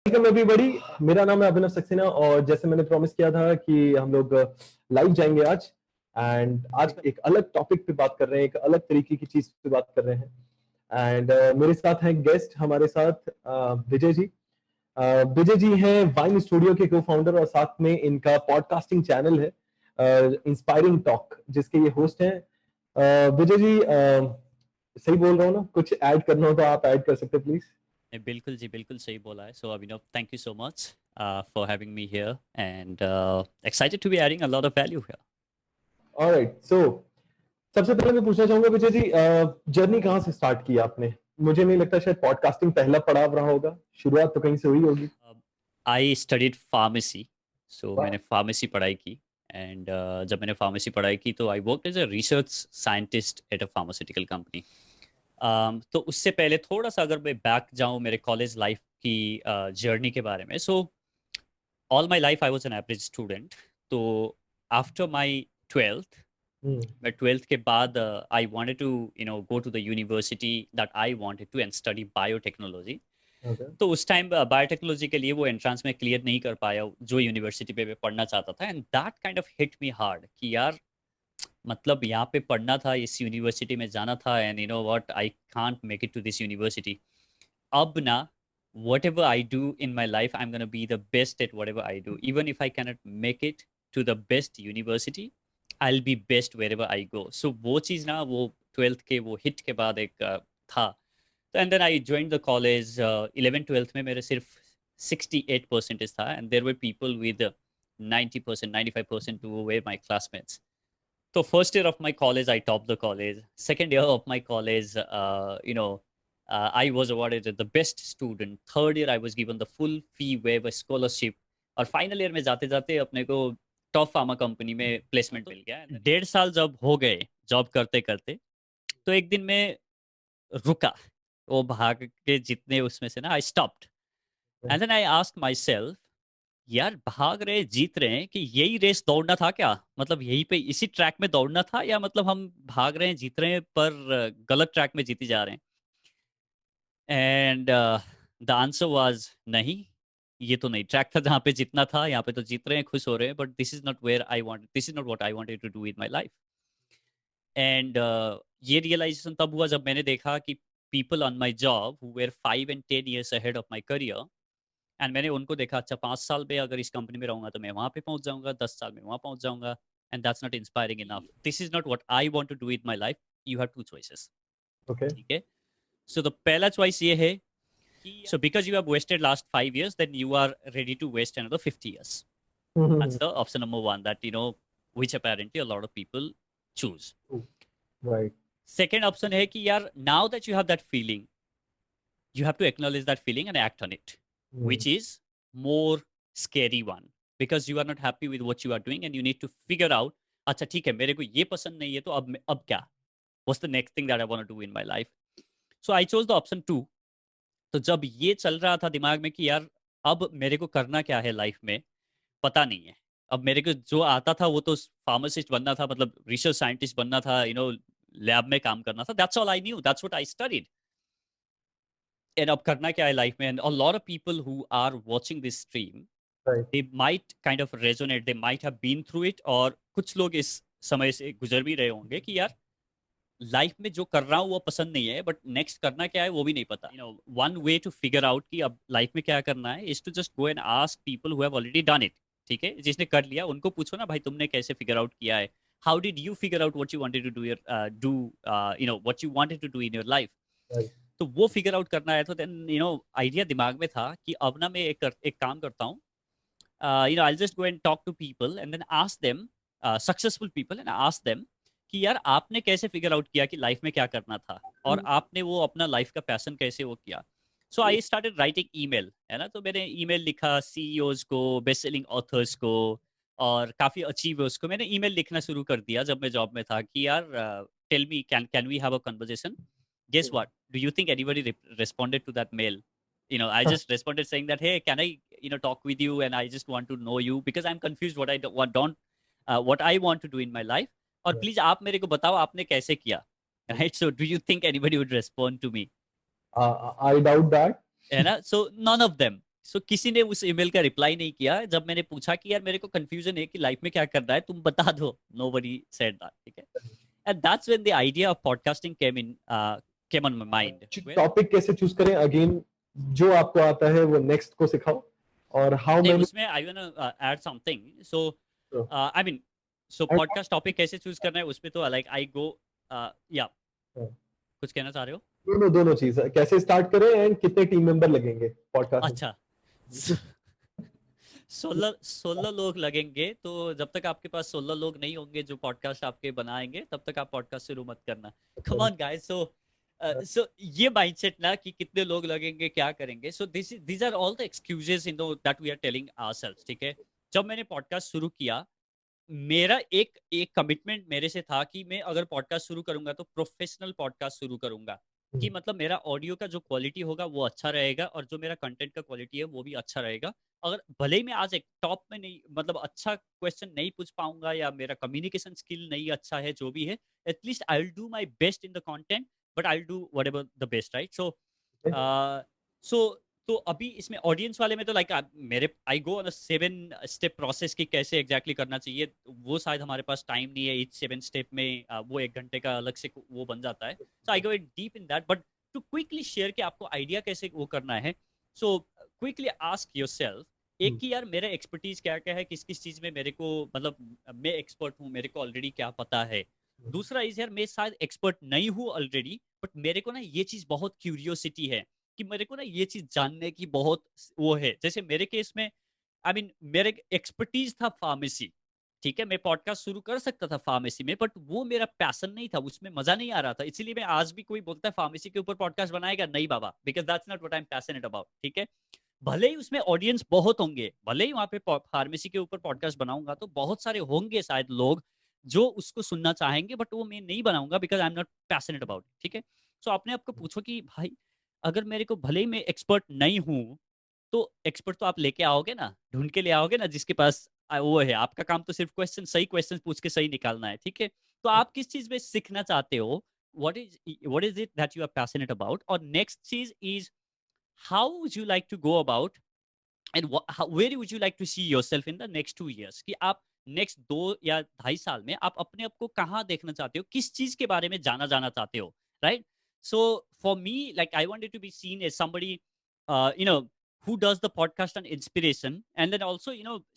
Welcome everybody. मेरा नाम है अभिनव सक्सेना और जैसे मैंने प्रॉमिस किया था कि हम लोग लाइव जाएंगे आज। एंड आज एक अलग टॉपिक पे बात कर रहे हैं, एक अलग तरीके की चीज पे बात कर रहे हैं। एंड मेरे साथ हैं गेस्ट, हमारे साथ विजय जी। विजय जी हैं वाइन स्टूडियो के को फाउंडर और साथ में इनका पॉडकास्टिंग चैनल है इंस्पायरिंग टॉक, जिसके ये होस्ट हैं। विजय जी, सही बोल रहा हूँ ना? कुछ ऐड करना हो तो आप ऐड कर सकते हैं प्लीज। बिल्कुल जी, बिल्कुल सही बोला है। So Abhinav, thank you so much for having me here and excited to be adding a lot of value here. Alright, so सबसे पहले मैं पूछना चाहूंगा विजय जी, जर्नी कहाँ से स्टार्ट की आपने? मुझे नहीं लगता शायद पॉडकास्टिंग पहला पड़ाव रहा होगा, शुरुआत तो कहीं से हुई होगी। आई स्टडीड फार्मेसी, सो वाह। मैंने फार्मेसी पढ़ाई की। एंड जब मैंने फार्मेसी पढ़ाई की तो I work as a research scientist at a pharmaceutical company. तो उससे पहले थोड़ा सा अगर मैं बैक जाऊँ मेरे कॉलेज लाइफ की जर्नी के बारे में, so all my life I was an average student. तो आफ्टर माई ट्वेल्थ, हम्म। मैं ट्वेल्थ के बाद I wanted to go to the university that I wanted to and study biotechnology. Okay. तो उस टाइम बायोटेक्नोलॉजी के लिए वो entrance में क्लियर नहीं कर पाया जो यूनिवर्सिटी पे मैं पढ़ना चाहता था। And that kind of hit me hard कि यार, मतलब यहाँ पे पढ़ना था, इस यूनिवर्सिटी में जाना था, and you know what, I can't make it to this university. अब ना, whatever I do in my life, I'm going to be the best at whatever I do. Even if I cannot make it to the best university, I'll be best wherever I go. So वो चीज़ ना, वो twelfth के वो hit के बाद एक था। तो and then I join the college. 11 twelfth में मेरे सिर्फ 68 परसेंटेज था, and there were people with 90%, 95% two were my classmates. So first year of my college, I topped the college. Second year of my college, I was awarded as the best student. Third year, I was given the full fee waiver scholarship. और final year में जाते जाते अपने को top pharma company में placement मिल गया। 1.5 साल जब हो गए जॉब करते करते, तो एक दिन मैं रुका। वो भाग के जितने उसमें से ना, I stopped and then I ask myself, यार भाग रहे जीत रहे हैं कि यही रेस दौड़ना था क्या? मतलब यही पे इसी ट्रैक में दौड़ना था, या मतलब हम भाग रहे हैं जीत रहे हैं पर गलत ट्रैक में जीते जा रहे हैं? एंड द आंसर वाज नहीं, ये तो नहीं ट्रैक था जहाँ पे जीतना था। यहाँ पे तो जीत रहे हैं, खुश हो रहे हैं, but this is not where I want, this is not what I wanted to do in my life. And ये रियलाइजेशन तब हुआ जब मैंने देखा कि people on my job who were 5 and 10 years ahead of my career, and मैंने उनको देखा, अच्छा 5 साल में अगर इस कंपनी में रहूंगा तो मैं वहां पे पहुंच जाऊंगा, 10 साल में वहां पहुंच जाऊंगा। And that's not inspiring enough, this is not what I want to do with my life. You have two choices. Okay. ठीक है। सो द पहला चॉइस ये है, so because you have wasted last 5 years, then you are ready to waste another 50 years। That's the option number one that which apparently a lot of people choose. Right. Second option है कि यार, now that you have that feeling, you have to acknowledge that feeling and act on it, which is more scary one, because you are not happy with what you are doing and you need to figure out, अच्छा ठीक है, मेरे को ये पसंद नहीं है, तो अब क्या, what's the next thing that I want to do in my life? So I chose the option 2. तो जब ये चल रहा था दिमाग में कि यार, अब मेरे को करना क्या है लाइफ में, पता नहीं है। अब मेरे को जो आता था वो तो फार्मासिस्ट बनना था, मतलब रिसर्च साइंटिस्ट बनना था, लैब में काम करना था, that's all I knew, that's what I studied. And अब करना क्या है लाइफ में? And a lot of people who are watching this stream, right. They might kind of resonate, they might have been through it, और कुछ लोग इस समय से गुजर भी रहे होंगे कि यार, लाइफ में जो कर रहा हूँ वो पसंद नहीं है, बट नेक्स्ट करना क्या है वो भी नहीं पता। One way to figure out कि अब लाइफ में क्या करना है, is to just go and ask people who have already done it. ठीक है, जिसने कर लिया उनको पूछो ना, भाई तुमने कैसे फिगर आउट किया है? How did you figure out what you wanted to do your do what you wanted to do in your life? Right. तो वो फिगर आउट करना है। तो देन आइडिया दिमाग में था कि अब ना मैं एक काम करता हूँ, I just go and talk to people and then ask them, successful people, and ask them कि यार, आपने कैसे फिगर आउट किया कि लाइफ में क्या करना था, और आपने वो अपना लाइफ का पैशन कैसे वो किया? सो आई स्टार्टेड राइटिंग ईमेल, है ना। तो मैंने ईमेल लिखा सीईओज को, बेस्ट सेलिंग ऑथर्स को, और काफी अचीवर्स को मैंने ईमेल लिखना शुरू कर दिया जब मैं जॉब में था कि यार, tell me, can we have a conversation? Guess what? Do you think anybody responded to that mail? I just responded saying that, hey, can I, talk with you, and I just want to know you because I'm confused what I what I want to do in my life. और please आप मेरे को बताओ आपने कैसे किया, right? So do you think anybody would respond to me? I doubt that. है ना? So none of them. सो किसी ने उस ईमेल का रिप्लाई नहीं किया जब मैंने पूछा कि यार मेरे को कंफ्यूजन है कि लाइफ में क्या करना है, तुम बता दो। नोबडी सेड दैट, ठीक है। And that's when the idea of podcasting came on my mind. Topic कैसे चूज करें, अगेन जो आपको आता है वो नेक्स्ट को सिखाओ, और हाउ नहीं, मैनी। उसमें I want add something. So I mean, so podcast topic कैसे चूज करना है उसमें तो लाइक आई गो, या कुछ कहना चाह रहे हो? दोनों दोनों चीज कैसे स्टार्ट करें एंड कितने टीम मेंबर लगेंगे पॉडकास्ट में। अच्छा। 16 लोग लगेंगे, तो जब तक आपके पास 16 लोग नहीं होंगे जो पॉडकास्ट आपके बनाएंगे, तब तक आप पॉडकास्ट शुरू मत करना। Come on guys. सो ये माइंडसेट ना कि कितने लोग लगेंगे, क्या करेंगे, so these are all the excuses in that we are telling ourselves, ठीक है। जब मैंने पॉडकास्ट शुरू किया, मेरा एक एक कमिटमेंट मेरे से था कि मैं अगर पॉडकास्ट शुरू करूंगा तो प्रोफेशनल पॉडकास्ट शुरू करूंगा, कि मतलब मेरा ऑडियो का जो क्वालिटी होगा वो अच्छा रहेगा, और जो मेरा कंटेंट का क्वालिटी है वो भी अच्छा रहेगा। अगर भले ही मैं आज एक टॉप में नहीं, मतलब अच्छा क्वेश्चन नहीं पूछ पाऊंगा, या मेरा कम्युनिकेशन स्किल नहीं अच्छा है, जो भी है, at least I will do my best in the content, but I will do whatever the best, right. So तो अभी इसमें ऑडियंस वाले में तो लाइक मेरे I go on a 7 step process कि कैसे एग्जैक्टली करना चाहिए। वो शायद हमारे पास टाइम नहीं है, इच 7 स्टेप में वो 1 घंटे का अलग से वो बन जाता है। So I go in deep in that, but to quickly share कि आपको आइडिया कैसे वो करना है। So quickly ask yourself, एक कि यार मेरा एक्सपर्टीज क्या क्या है, किस किस चीज में मेरे को, मतलब मैं एक्सपर्ट हूँ, मेरे को ऑलरेडी क्या पता है। दूसरा इज यार मैं शायद एक्सपर्ट नहीं हूँ ऑलरेडी, बट मेरे को ना ये चीज बहुत क्यूरियोसिटी है, कि मेरे को ना ये चीज जानने की बहुत वो है। जैसे मेरे केस में, आई मीन मेरे एक्सपर्टीज था फार्मेसी, ठीक है, मैं पॉडकास्ट शुरू कर सकता था फार्मेसी में, बट वो मेरा पैशन नहीं था, उसमें मजा नहीं आ रहा था। इसलिए मैं आज भी, कोई बोलता है फार्मेसी के ऊपर पॉडकास्ट बनाएगा, नहीं बाबा, because that's not what I am passionate about, ठीक है। भले ही उसमें ऑडियंस बहुत होंगे, भले ही वहां पे फार्मेसी के ऊपर पॉडकास्ट बनाऊंगा तो बहुत सारे होंगे शायद लोग जो उसको सुनना चाहेंगे, बट वो मैं नहीं बनाऊंगा because I am not passionate about, ठीक है। सो अपने आप को पूछो कि भाई, अगर मेरे को भले ही मैं एक्सपर्ट नहीं हूँ, तो एक्सपर्ट तो आप लेके आओगे ना, ढूंढ के ले आओगे ना, जिसके पास वो है। आपका काम तो सिर्फ सही क्वेश्चन पूछ के सही निकालना है, ठीक है। तो आप किस चीज में सीखना चाहते हो, what is it that you are passionate about, और नेक्स्ट चीज is how would you like to go about, and where would you like to see yourself in the next 2 years, कि आप नेक्स्ट 2 या 2.5 साल में आप अपने आप को कहाँ देखना चाहते हो, किस चीज के बारे में जाना जाना चाहते हो, right. So for me, like I wanted to be seen as somebody you know who does the podcast on inspiration, and then also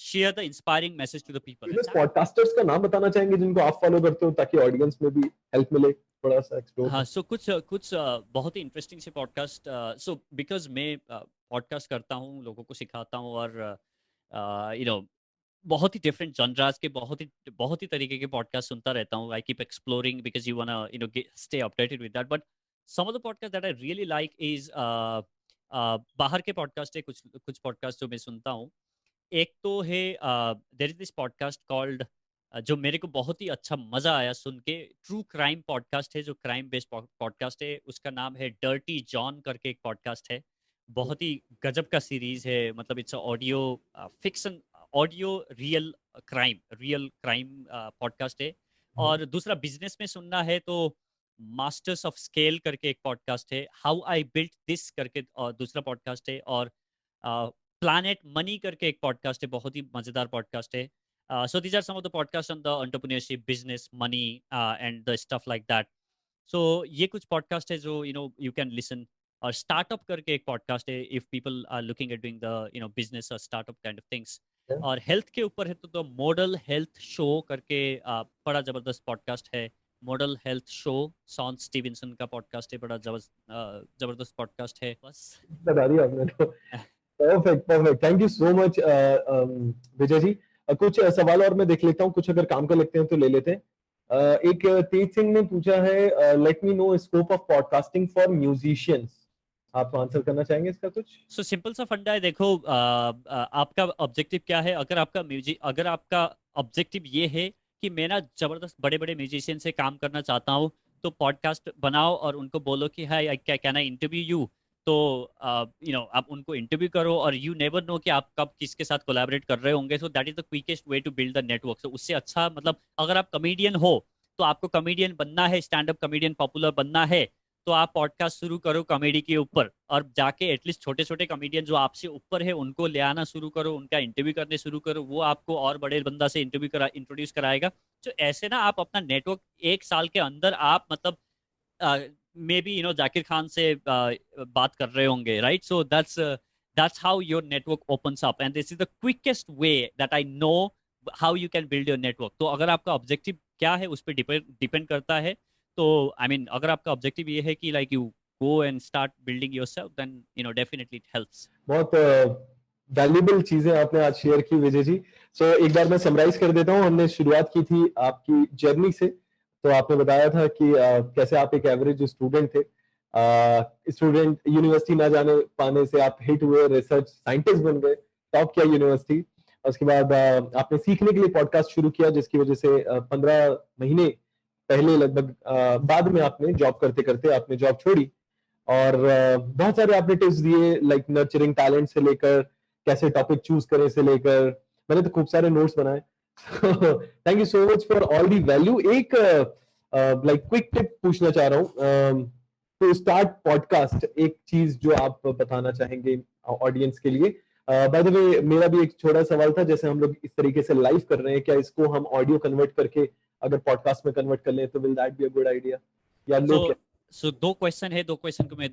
share the inspiring message to the people, and famous that. Podcasters का नाम बताना चाहेंगे जिनको आप follow करते हो, ताकि audience में भी हेल्प मिले, थोड़ा सा एक्सप्लोर हाँ, हो। सो कुछ कुछ बहुत ही इंटरेस्टिंग से पॉडकास्ट, सो बिकॉज मैं पॉडकास्ट करता हूँ, लोगों को सिखाता हूँ, और बहुत ही डिफरेंट जनरास के, बहुत ही तरीके के पॉडकास्ट सुनता रहता हूँ। I keep exploring because you wanna stay updated with that, but some of the podcast that I really like is, बाहर के पॉडकास्ट है, कुछ कुछ पॉडकास्ट जो मैं सुनता हूँ। एक तो है, there is this podcast called, जो मेरे को बहुत ही अच्छा मजा आया सुन के, ट्रू क्राइम पॉडकास्ट है, जो क्राइम बेस्ड पॉडकास्ट है, उसका नाम है डर्टी जॉन करके एक पॉडकास्ट है। बहुत ही गजब का सीरीज है, मतलब it's audio fiction, audio real crime podcast है। और दूसरा बिजनेस में सुनना है तो मास्टर्स ऑफ स्केल करके एक पॉडकास्ट है, हाउ आई बिल्ट दिस करके और दूसरा पॉडकास्ट है, और प्लैनेट मनी करके एक पॉडकास्ट है, बहुत ही मजेदार पॉडकास्ट है। So these are some of the podcast on the entrepreneurship, business, money and the stuff like that. So ये कुछ पॉडकास्ट है जो यू कैन लिसन। और स्टार्टअप करके एक पॉडकास्ट है, if people are looking at doing the business और startup kind of things. और हेल्थ के ऊपर है तो द मॉडल हेल्थ शो करके बड़ा जबरदस्त पॉडकास्ट है। Model Health Show, Shawn Stevenson का पॉडकास्ट है, बड़ा जबरदस्त पॉडकास्ट है, बस। बता दिया आपने तो। Perfect perfect, thank you so much Vijay ji. कुछ सवाल और मैं देख लेता हूँ, कुछ अगर काम का लगते हैं तो ले लेते हैं। एक तेज सिंह ने पूछा है, let me know scope of podcasting for musicians. आप आंसर करना चाहेंगे इसका कुछ? सो सिंपल सा फंडा है, देखो आपका ऑब्जेक्टिव क्या है। अगर आपका ऑब्जेक्टिव ये है कि मैं ना जबरदस्त बड़े बड़े म्यूजिशियन से काम करना चाहता हूँ, तो पॉडकास्ट बनाओ और उनको बोलो कि हाय, क्या कैन आई इंटरव्यू यू। तो आप उनको इंटरव्यू करो, और यू नेवर नो कि आप कब किसके साथ कोलैबोरेट कर रहे होंगे। So that is the quickest way to build the network. तो उससे अच्छा, मतलब अगर आप कमेडियन हो तो आपको कमेडियन बनना है, स्टैंड अप कमेडियन पॉपुलर बनना है, तो आप पॉडकास्ट शुरू करो कॉमेडी के ऊपर, और जाके एटलीस्ट छोटे छोटे कॉमेडियन जो आपसे ऊपर है उनको ले आना शुरू करो, उनका इंटरव्यू करने शुरू करो, वो आपको और बड़े बंदा से इंट्रोड्यूस कराएगा। तो ऐसे ना आप अपना नेटवर्क 1 साल के अंदर आप मतलब मे बी जाकिर खान से बात कर रहे होंगे, right? So that's how your network opens up, and this is the quickest way that I know how you can build your network. तो अगर आपका ऑब्जेक्टिव क्या है उस पर डिपेंड करता है। तो आई मीन अगर आपका ऑब्जेक्टिव ये है कि like you go and start building yourself, then definitely it helps. बहुत वैल्यूबल चीजें आपने आज शेयर की विजय जी। सो एक बार मैं समराइज कर देता हूँ। हमने शुरुआत की थी आपकी जर्नी से। तो आपने बताया था कि कैसे आप एक एवरेज स्टूडेंट थे, स्टूडेंट, यूनिवर्सिटी ना जाने पाने से आप हिट हुए, रिसर्च साइंटिस्ट बन गए, टॉप किया यूनिवर्सिटी। उसके बाद आपने सीखने के लिए पॉडकास्ट शुरू किया, जिसकी वजह से 15 महीने पहले लगभग बाद में आपने जॉब करते करते आपने जॉब छोड़ी। और बहुत सारे आपने टिप्स दिए, लाइक नर्चरिंग टैलेंट से लेकर कैसे टॉपिक चूज करें से लेकर, मैंने तो खूब सारे नोट्स बनाए। Thank you so much for all the value. एक लाइक क्विक टिप पूछना चाह रहा हूँ टू स्टार्ट पॉडकास्ट, एक चीज जो आप बताना चाहेंगे ऑडियंस के लिए। बाय द वे, मेरा भी एक छोटा सवाल था, जैसे हम लोग इस तरीके से लाइव कर रहे हैं, क्या इसको हम ऑडियो कन्वर्ट करके अगर पॉडकास्ट में कन्वर्ट कर लें तो will that be a good idea, या सो लोग क्या? सो दो क्वेश्चन है, दो क्वेश्चन को मैं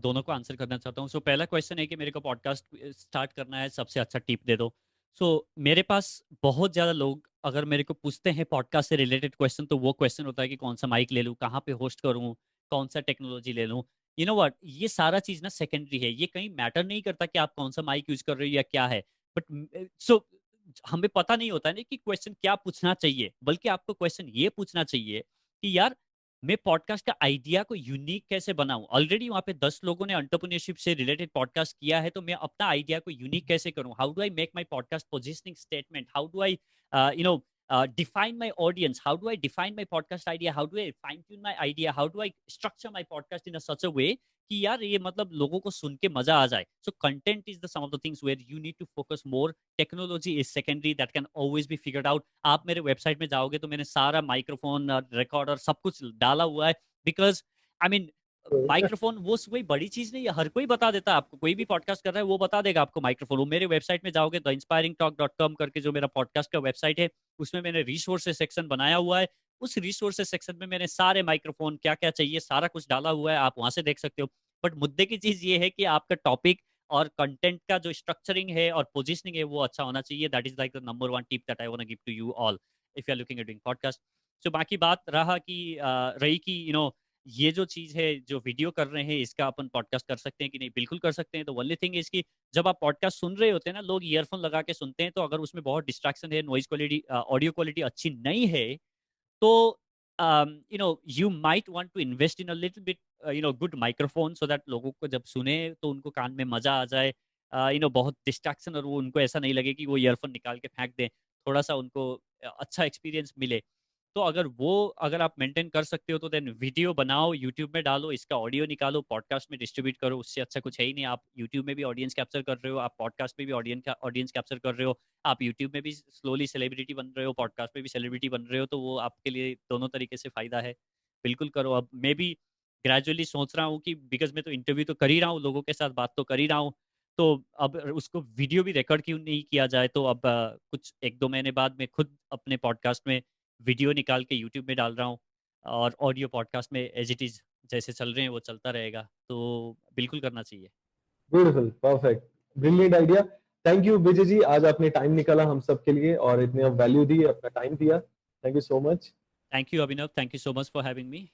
दोनों को आंसर करना चाहता हूँ। सो पहला क्वेश्चन है कि मेरे को पॉडकास्ट स्टार्ट करना है, सबसे अच्छा टिप दे दो। सो मेरे पास बहुत ज़्यादा लोग अगर मेरे को पूछते हैं पॉडकास्ट से रिलेटेड क्वेश्चन, तो वो क्वेश्चन होता है कि कौन सा माइक ले लूँ, कहाँ पे होस्ट करूँ, कौन सा टेक्नोलॉजी ले लूँ। यू नो व्हाट, ये सारा चीज़ ना सेकेंडरी है, ये कहीं मैटर नहीं करता कि आप कौन सा माइक यूज कर रहे हो या क्या है। बट सो हमें पता नहीं होता है ना कि क्वेश्चन क्या पूछना चाहिए, बल्कि आपको क्वेश्चन ये पूछना चाहिए कि यार मैं पॉडकास्ट का आइडिया को यूनिक कैसे बनाऊं। ऑलरेडी वहां पे 10 लोगों ने एंटरप्रेन्योरशिप से रिलेटेड पॉडकास्ट किया है, तो मैं अपना आइडिया को यूनिक कैसे करूं? How do I make my podcast positioning statement? How do I you know define my audience? How do I define my podcast idea? How do I fine tune my idea? How do I structure my podcast in a such a way कि यार ये मतलब लोगों को सुन के मजा आ जाए? So content is the some of the things where you need to focus more. Technology is secondary, that can always be figured out. आप मेरे वेबसाइट में जाओगे तो मैंने सारा माइक्रोफोन और रिकॉर्डर सब कुछ डाला हुआ है, बिकॉज आई मीन माइक्रोफोन वो कोई बड़ी चीज नहीं है, हर कोई बता देता है आपको। कोई भी पॉडकास्ट कर रहा है वो बता देगा आपको माइक्रोफोन। वो मेरे वेबसाइट में जाओगे द इंस्पायरिंग टॉक .com करके जो मेरा पॉडकास्ट का वेबसाइट है, उसमें मैंने रिसोर्सेज सेक्शन बनाया हुआ है। उस रिसोर्सेज सेक्शन में मैंने सारे माइक्रोफोन क्या क्या चाहिए सारा कुछ डाला हुआ है, आप वहां से देख सकते हो। बट मुद्दे की चीज ये है कि आपका टॉपिक और कंटेंट का जो स्ट्रक्चरिंग है और पोजिशनिंग है वो अच्छा होना चाहिए। That is like the number one tip that I want to give to you all if you are looking at doing podcast. So बाकी बात रहा कि रही कि ये जो चीज है जो वीडियो कर रहे हैं इसका अपन पॉडकास्ट कर सकते हैं कि नहीं, बिल्कुल कर सकते हैं। तो ओनली थिंग इसकी जब आप पॉडकास्ट सुन रहे होते हैं ना, लोग ईयरफोन लगा के सुनते हैं, तो अगर उसमें बहुत डिस्ट्रैक्शन है, नॉइज क्वालिटी ऑडियो क्वालिटी अच्छी नहीं है, तो you might want to invest in a little bit good microphone so that लोगों को जब सुने तो उनको कान में मजा आ जाए। बहुत डिस्ट्रैक्शन और वो उनको ऐसा नहीं लगे कि वो ईयरफोन निकाल के फेंक दें, थोड़ा सा उनको अच्छा एक्सपीरियंस मिले। तो अगर आप मेंटेन कर सकते हो तो देन वीडियो बनाओ, यूट्यूब में डालो, इसका ऑडियो निकालो, पॉडकास्ट में डिस्ट्रीब्यूट करो। उससे अच्छा कुछ है ही नहीं। आप यूट्यूब में भी ऑडियंस कैप्चर कर रहे हो, आप पॉडकास्ट में भी ऑडियंस कैप्चर कर रहे हो, आप यूट्यूब में भी स्लोली सेलिब्रिटी बन रहे हो, पॉडकास्ट में भी सेलिब्रिटी बन रहे हो। तो वो आपके लिए दोनों तरीके से फायदा है। बिल्कुल करो। अब मैं भी ग्रेजुअली सोच रहा हूँ कि बिकॉज मैं तो इंटरव्यू तो कर ही रहा हूँ, लोगों के साथ बात तो कर ही रहा हूँ, तो अब उसको वीडियो भी रिकॉर्ड क्यों नहीं किया जाए। तो अब कुछ 1-2 महीने बाद मैं खुद अपने पॉडकास्ट में वीडियो निकाल के यूट्यूब में डाल रहा हूँ, और ऑडियो पॉडकास्ट में एज इट इज़ जैसे चल रहे हैं वो चलता रहेगा। तो बिल्कुल करना चाहिए। Beautiful, perfect, brilliant idea. Thank you Vijay ji, आज आपने टाइम निकाला हम सब के लिए और इतने वैल्यू दी, अपना टाइम दिया। Thank you so much. Thank you Abhinav, thank you so much for having me.